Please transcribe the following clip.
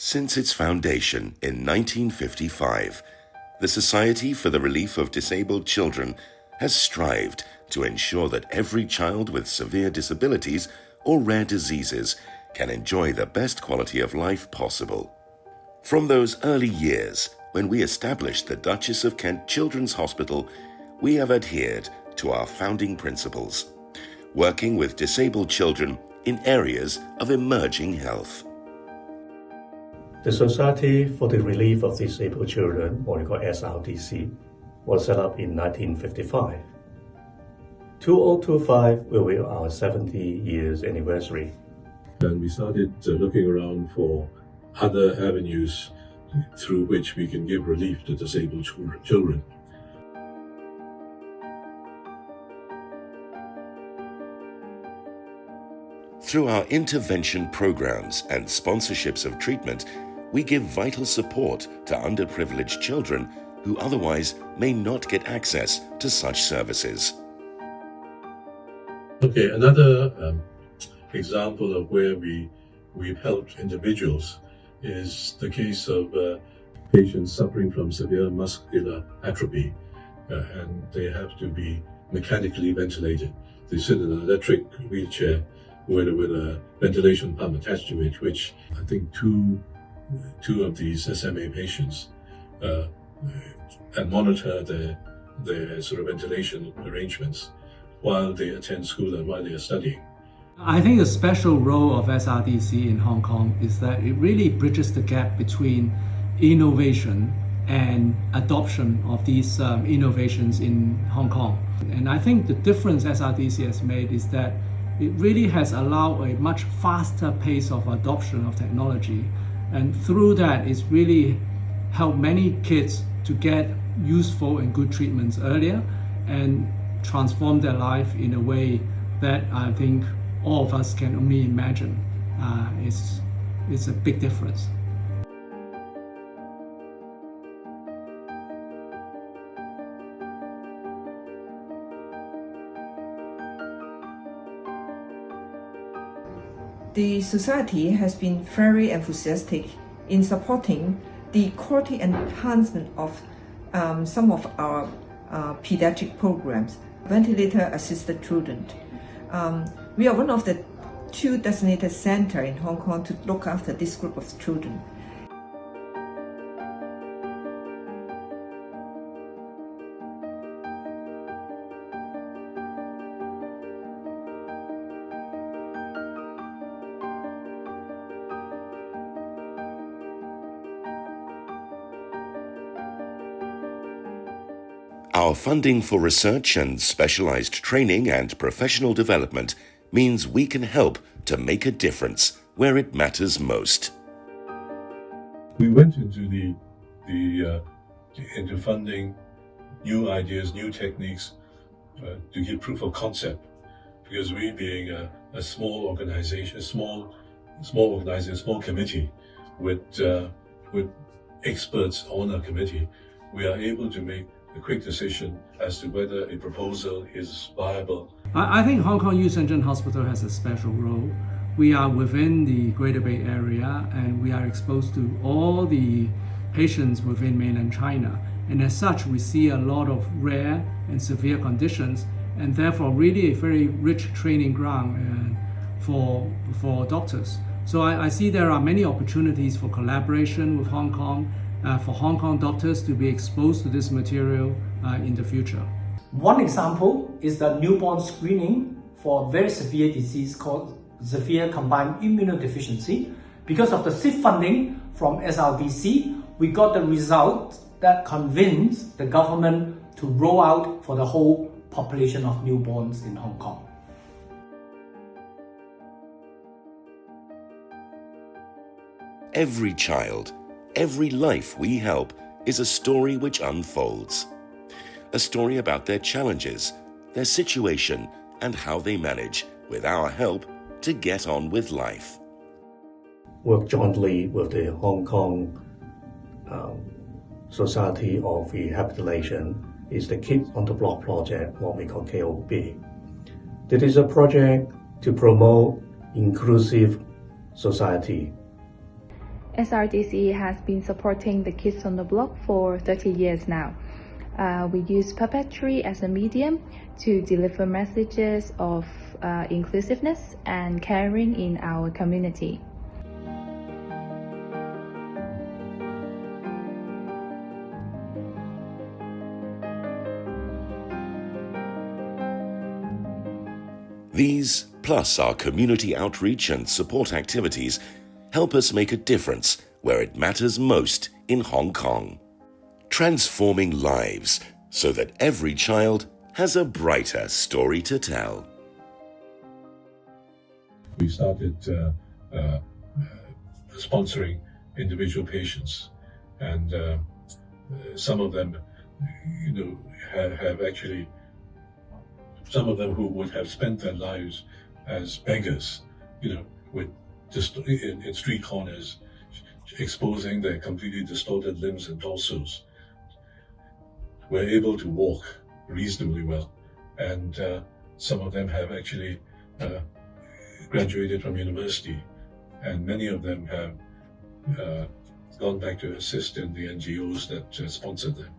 Since its foundation in 1955, the Society for the Relief of Disabled Children has strived to ensure that every child with severe disabilities or rare diseases can enjoy the best quality of life possible. From those early years, when we established the Duchess of Kent Children's Hospital, we have adhered to our founding principles, working with disabled children in areas of emerging health. The Society for the Relief of Disabled Children, or called SRDC, was set up in 1955. 2025 will be our 70 years anniversary. And we started looking around for other avenues through which we can give relief to disabled children. Through our intervention programs and sponsorships of treatment, we give vital support to underprivileged children who otherwise may not get access to such services. Okay, another example of where we've helped individuals is the case of patients suffering from severe muscular atrophy, and they have to be mechanically ventilated. They sit in an electric wheelchair with a ventilation pump attached to it, which I think two of these SMA patients and monitor their sort of ventilation arrangements while they attend school and while they are studying. I think the special role of SRDC in Hong Kong is that it really bridges the gap between innovation and adoption of these innovations in Hong Kong. And I think the difference SRDC has made is that it really has allowed a much faster pace of adoption of technology. And through that, it's really helped many kids to get useful and good treatments earlier and transform their life in a way that I think all of us can only imagine. It's a big difference. The Society has been very enthusiastic in supporting the quality enhancement of some of our pediatric programs, ventilator-assisted children. We are one of the 2 designated centers in Hong Kong to look after this group of children. Our funding for research and specialized training and professional development means we can help to make a difference where it matters most. We went into into funding new ideas, new techniques to give proof of concept, because we being a small organization, small committee with experts on our committee, we are able to make a quick decision as to whether a proposal is viable. I think Hong Kong Youth Children's Hospital has a special role. We are within the Greater Bay Area and we are exposed to all the patients within mainland China. And as such, we see a lot of rare and severe conditions and therefore really a very rich training ground for doctors. So I see there are many opportunities for collaboration with Hong Kong, for Hong Kong doctors to be exposed to this material in the future. One example is the newborn screening for a very severe disease called severe combined immunodeficiency. Because of the seed funding from SRDC, we got the result that convinced the government to roll out for the whole population of newborns in Hong Kong. Every child, every life we help is a story which unfolds. A story about their challenges, their situation, and how they manage, with our help, to get on with life. Work jointly with the Hong Kong Society of Rehabilitation is the Kids on the Block project, what we call KOB. It is a project to promote inclusive society. SRDC has been supporting the kids on the block for 30 years now. We use puppetry as a medium to deliver messages of inclusiveness and caring in our community. These, plus our community outreach and support activities, help us make a difference where it matters most in Hong Kong, transforming lives so that every child has a brighter story to tell. We started sponsoring individual patients, and some of them, have actually, some of them who would have spent their lives as beggars, with just in street corners, exposing their completely distorted limbs and torsos, were able to walk reasonably well, and some of them have actually graduated from university, and many of them have gone back to assist in the NGOs that sponsored them.